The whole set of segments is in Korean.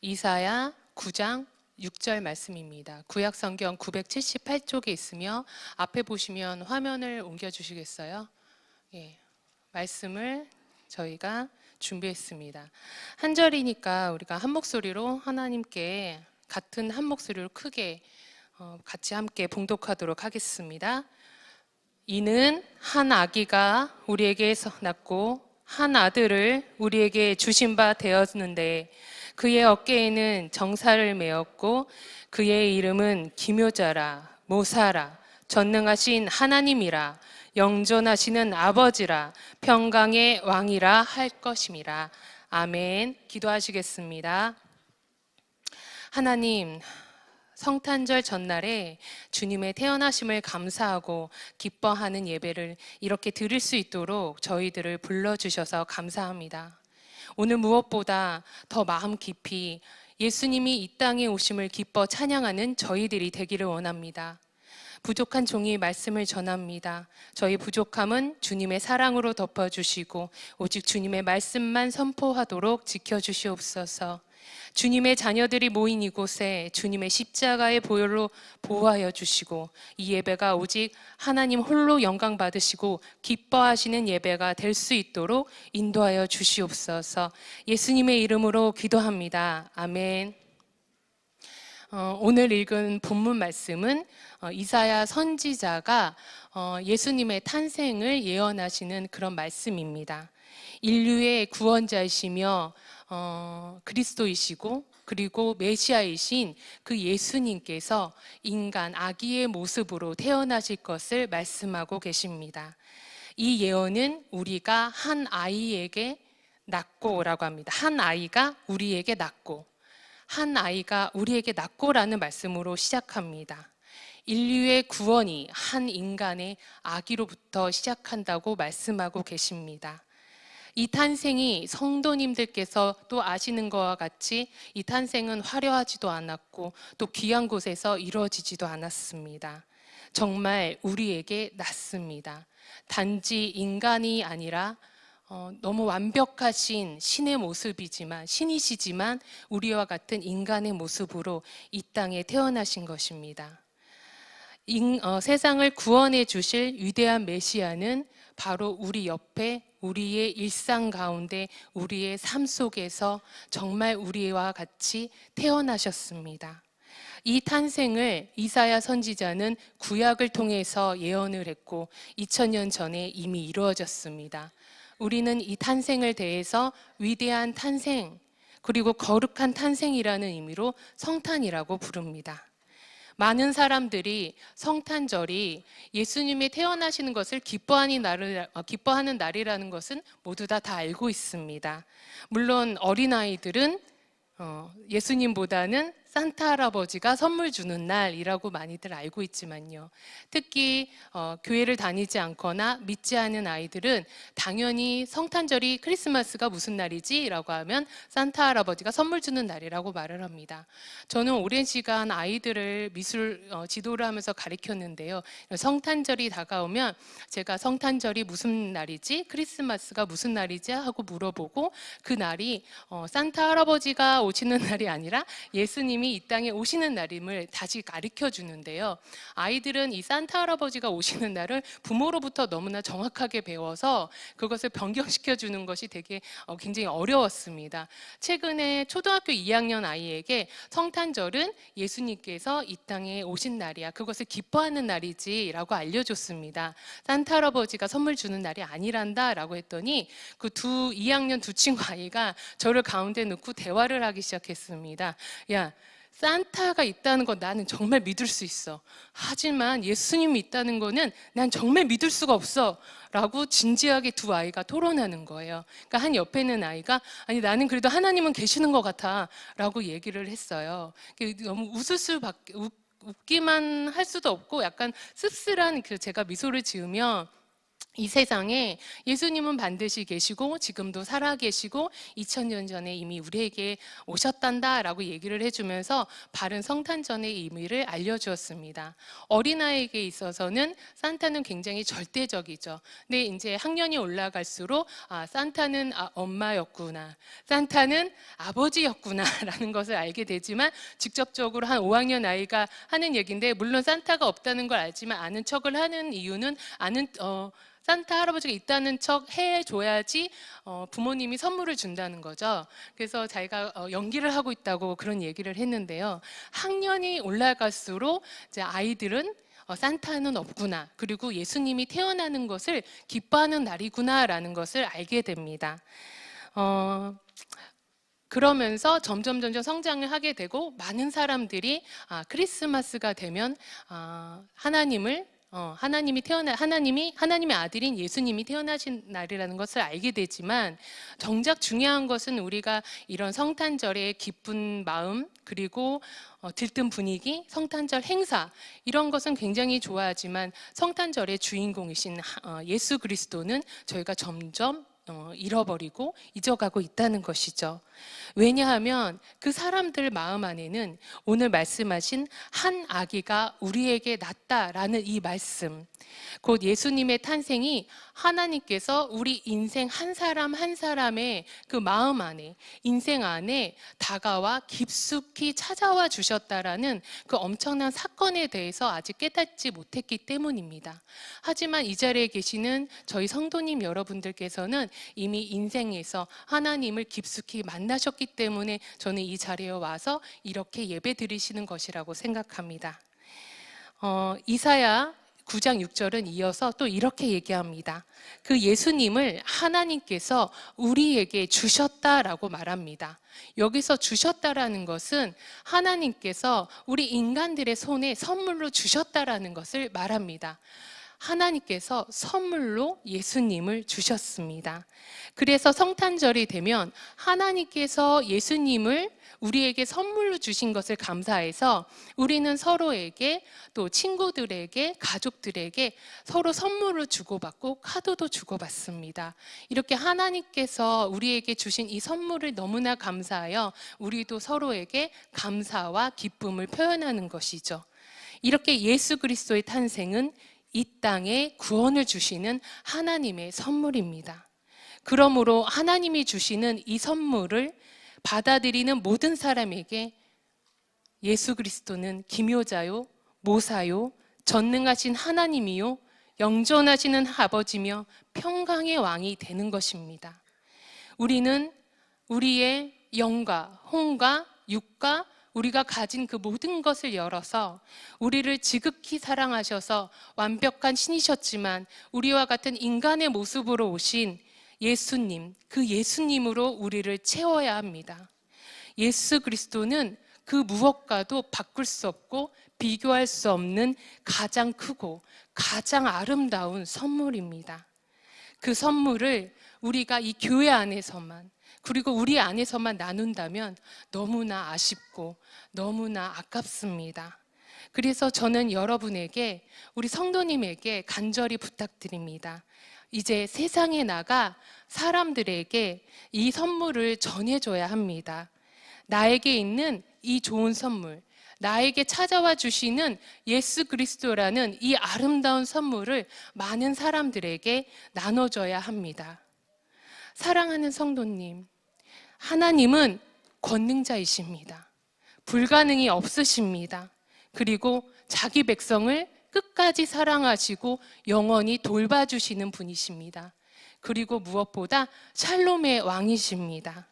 이사야 9장 6절 말씀입니다. 구약 성경 978쪽에 있으며 앞에 보시면 화면을 옮겨 주시겠어요? 예, 말씀을 저희가 준비했습니다. 한 절이니까 우리가 한 목소리로 하나님께 같은 한 목소리로 크게 같이 함께 봉독하도록 하겠습니다. 이는 한 아기가 우리에게 낳고 한 아들을 우리에게 주신 바 되었는데 그의 어깨에는 정사를 메었고 그의 이름은 기묘자라 모사라 전능하신 하나님이라 영존하시는 아버지라 평강의 왕이라 할 것임이라. 아멘. 기도하시겠습니다. 하나님, 성탄절 전날에 주님의 태어나심을 감사하고 기뻐하는 예배를 이렇게 드릴 수 있도록 저희들을 불러주셔서 감사합니다. 오늘 무엇보다 더 마음 깊이 예수님이 이 땅에 오심을 기뻐 찬양하는 저희들이 되기를 원합니다. 부족한 종이 말씀을 전합니다. 저희 부족함은 주님의 사랑으로 덮어주시고 오직 주님의 말씀만 선포하도록 지켜주시옵소서. 주님의 자녀들이 모인 이곳에 주님의 십자가의 보혈로 보호하여 주시고 이 예배가 오직 하나님 홀로 영광 받으시고 기뻐하시는 예배가 될 수 있도록 인도하여 주시옵소서. 예수님의 이름으로 기도합니다. 아멘. 오늘 읽은 본문 말씀은 이사야 선지자가 예수님의 탄생을 예언하시는 그런 말씀입니다. 인류의 구원자이시며 그리스도이시고 그리고 메시아이신 그 예수님께서 인간 아기의 모습으로 태어나실 것을 말씀하고 계십니다. 이 예언은 우리가 한 아이에게 낳고라고 합니다. 한 아이가 우리에게 낳고 한 아이가 우리에게 낳고라는 말씀으로 시작합니다. 인류의 구원이 한 인간의 아기로부터 시작한다고 말씀하고 계십니다. 이 탄생이 성도님들께서 또 아시는 것과 같이 이 탄생은 화려하지도 않았고 또 귀한 곳에서 이루어지지도 않았습니다. 정말 우리에게 낳습니다. 단지 인간이 아니라 너무 완벽하신 신의 모습이지만 신이시지만 우리와 같은 인간의 모습으로 이 땅에 태어나신 것입니다. 세상을 구원해 주실 위대한 메시아는 바로 우리 옆에 우리의 일상 가운데 우리의 삶 속에서 정말 우리와 같이 태어나셨습니다. 이 탄생을 이사야 선지자는 구약을 통해서 예언을 했고 2000년 전에 이미 이루어졌습니다. 우리는 이 탄생을 대해서 위대한 탄생 그리고 거룩한 탄생이라는 의미로 성탄이라고 부릅니다. 많은 사람들이 성탄절이 예수님이 태어나시는 것을 기뻐하는 날이라는 것은 모두 다 알고 있습니다. 물론 어린아이들은 예수님보다는 산타 할아버지가 선물 주는 날이라고 많이들 알고 있지만요. 특히 교회를 다니지 않거나 믿지 않은 아이들은 당연히 성탄절이 크리스마스가 무슨 날이지? 라고 하면 산타 할아버지가 선물 주는 날이라고 말을 합니다. 저는 오랜 시간 아이들을 미술 지도를 하면서 가르쳤는데요. 성탄절이 다가오면 제가 성탄절이 무슨 날이지? 크리스마스가 무슨 날이지? 하고 물어보고 그 날이 산타 할아버지가 오시는 날이 아니라 예수님이 이 땅에 오시는 날임을 다시 가르쳐 주는데요. 아이들은 이 산타 할아버지가 오시는 날을 부모로부터 너무나 정확하게 배워서 그것을 변경시켜 주는 것이 되게 굉장히 어려웠습니다. 최근에 초등학교 2학년 아이에게 성탄절은 예수님께서 이 땅에 오신 날이야. 그것을 기뻐하는 날이지 라고 알려줬습니다. 산타 할아버지가 선물 주는 날이 아니란다 라고 했더니 그 2학년 두 친구 아이가 저를 가운데 놓고 대화를 하기 시작했습니다. 야, 산타가 있다는 건 나는 정말 믿을 수 있어. 하지만 예수님이 있다는 거는 난 정말 믿을 수가 없어. 라고 진지하게 두 아이가 토론하는 거예요. 그러니까 한 옆에 있는 아이가 아니 나는 그래도 하나님은 계시는 것 같아. 라고 얘기를 했어요. 너무 웃기만 할 수도 없고 약간 씁쓸한 제가 미소를 지으며 이 세상에 예수님은 반드시 계시고 지금도 살아 계시고 2000년 전에 이미 우리에게 오셨단다라고 얘기를 해주면서 바른 성탄절의 의미를 알려주었습니다. 어린아이에게 있어서는 산타는 굉장히 절대적이죠. 근데 이제 학년이 올라갈수록 산타는 엄마였구나, 산타는 아버지였구나 라는 것을 알게 되지만, 직접적으로 한 5학년 아이가 하는 얘기인데, 물론 산타가 없다는 걸 알지만 아는 척을 하는 이유는 산타 할아버지가 있다는 척 해줘야지 부모님이 선물을 준다는 거죠. 그래서 자기가 연기를 하고 있다고 그런 얘기를 했는데요. 학년이 올라갈수록 이제 아이들은 산타는 없구나, 그리고 예수님이 태어나는 것을 기뻐하는 날이구나라는 것을 알게 됩니다. 그러면서 점점 성장을 하게 되고, 많은 사람들이 크리스마스가 되면 하나님의 아들인 예수님이 태어나신 날이라는 것을 알게 되지만, 정작 중요한 것은 우리가 이런 성탄절의 기쁜 마음, 그리고 들뜬 분위기, 성탄절 행사, 이런 것은 굉장히 좋아하지만 성탄절의 주인공이신 예수 그리스도는 저희가 점점 잃어버리고 잊어가고 있다는 것이죠. 왜냐하면 그 사람들 마음 안에는 오늘 말씀하신 한 아기가 우리에게 낳았다라는 이 말씀, 곧 예수님의 탄생이 하나님께서 우리 인생 한 사람 한 사람의 그 마음 안에, 인생 안에 다가와 깊숙이 찾아와 주셨다라는 그 엄청난 사건에 대해서 아직 깨닫지 못했기 때문입니다. 하지만 이 자리에 계시는 저희 성도님 여러분들께서는 이미 인생에서 하나님을 깊숙이 만나셨기 때문에 저는 이 자리에 와서 이렇게 예배 드리시는 것이라고 생각합니다. 이사야 9장 6절은 이어서 또 이렇게 얘기합니다. 그 예수님을 하나님께서 우리에게 주셨다라고 말합니다. 여기서 주셨다라는 것은 하나님께서 우리 인간들의 손에 선물로 주셨다라는 것을 말합니다. 하나님께서 선물로 예수님을 주셨습니다. 그래서 성탄절이 되면 하나님께서 예수님을 우리에게 선물로 주신 것을 감사해서 우리는 서로에게, 또 친구들에게, 가족들에게 서로 선물을 주고받고 카드도 주고받습니다. 이렇게 하나님께서 우리에게 주신 이 선물을 너무나 감사하여 우리도 서로에게 감사와 기쁨을 표현하는 것이죠. 이렇게 예수 그리스도의 탄생은 이 땅에 구원을 주시는 하나님의 선물입니다. 그러므로 하나님이 주시는 이 선물을 받아들이는 모든 사람에게 예수 그리스도는 기묘자요, 모사요, 전능하신 하나님이요, 영존하시는 아버지며 평강의 왕이 되는 것입니다. 우리는 우리의 영과 혼과 육과 우리가 가진 그 모든 것을 열어서 우리를 지극히 사랑하셔서 완벽한 신이셨지만 우리와 같은 인간의 모습으로 오신 예수님, 그 예수님으로 우리를 채워야 합니다. 예수 그리스도는 그 무엇과도 바꿀 수 없고 비교할 수 없는 가장 크고 가장 아름다운 선물입니다. 그 선물을 우리가 이 교회 안에서만, 그리고 우리 안에서만 나눈다면 너무나 아쉽고 너무나 아깝습니다. 그래서 저는 여러분에게, 우리 성도님에게 간절히 부탁드립니다. 이제 세상에 나가 사람들에게 이 선물을 전해줘야 합니다. 나에게 있는 이 좋은 선물, 나에게 찾아와 주시는 예수 그리스도라는 이 아름다운 선물을 많은 사람들에게 나눠줘야 합니다. 사랑하는 성도님, 하나님은 권능자이십니다. 불가능이 없으십니다. 그리고 자기 백성을 끝까지 사랑하시고 영원히 돌봐주시는 분이십니다. 그리고 무엇보다 샬롬의 왕이십니다.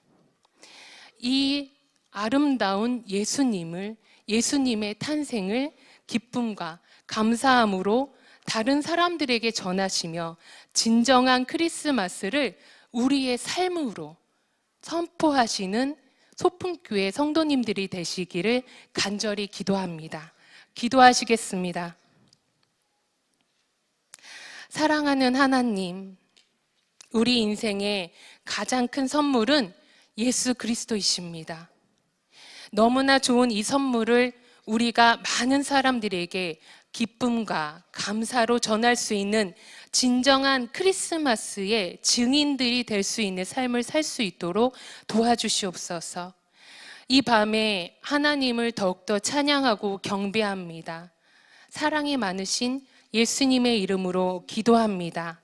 이 아름다운 예수님을, 예수님의 탄생을 기쁨과 감사함으로 다른 사람들에게 전하시며 진정한 크리스마스를 우리의 삶으로 선포하시는 소풍교회 성도님들이 되시기를 간절히 기도합니다. 기도하시겠습니다. 사랑하는 하나님, 우리 인생의 가장 큰 선물은 예수 그리스도이십니다. 너무나 좋은 이 선물을 우리가 많은 사람들에게 기쁨과 감사로 전할 수 있는 진정한 크리스마스의 증인들이 될 수 있는 삶을 살 수 있도록 도와주시옵소서. 이 밤에 하나님을 더욱더 찬양하고 경배합니다. 사랑이 많으신 예수님의 이름으로 기도합니다.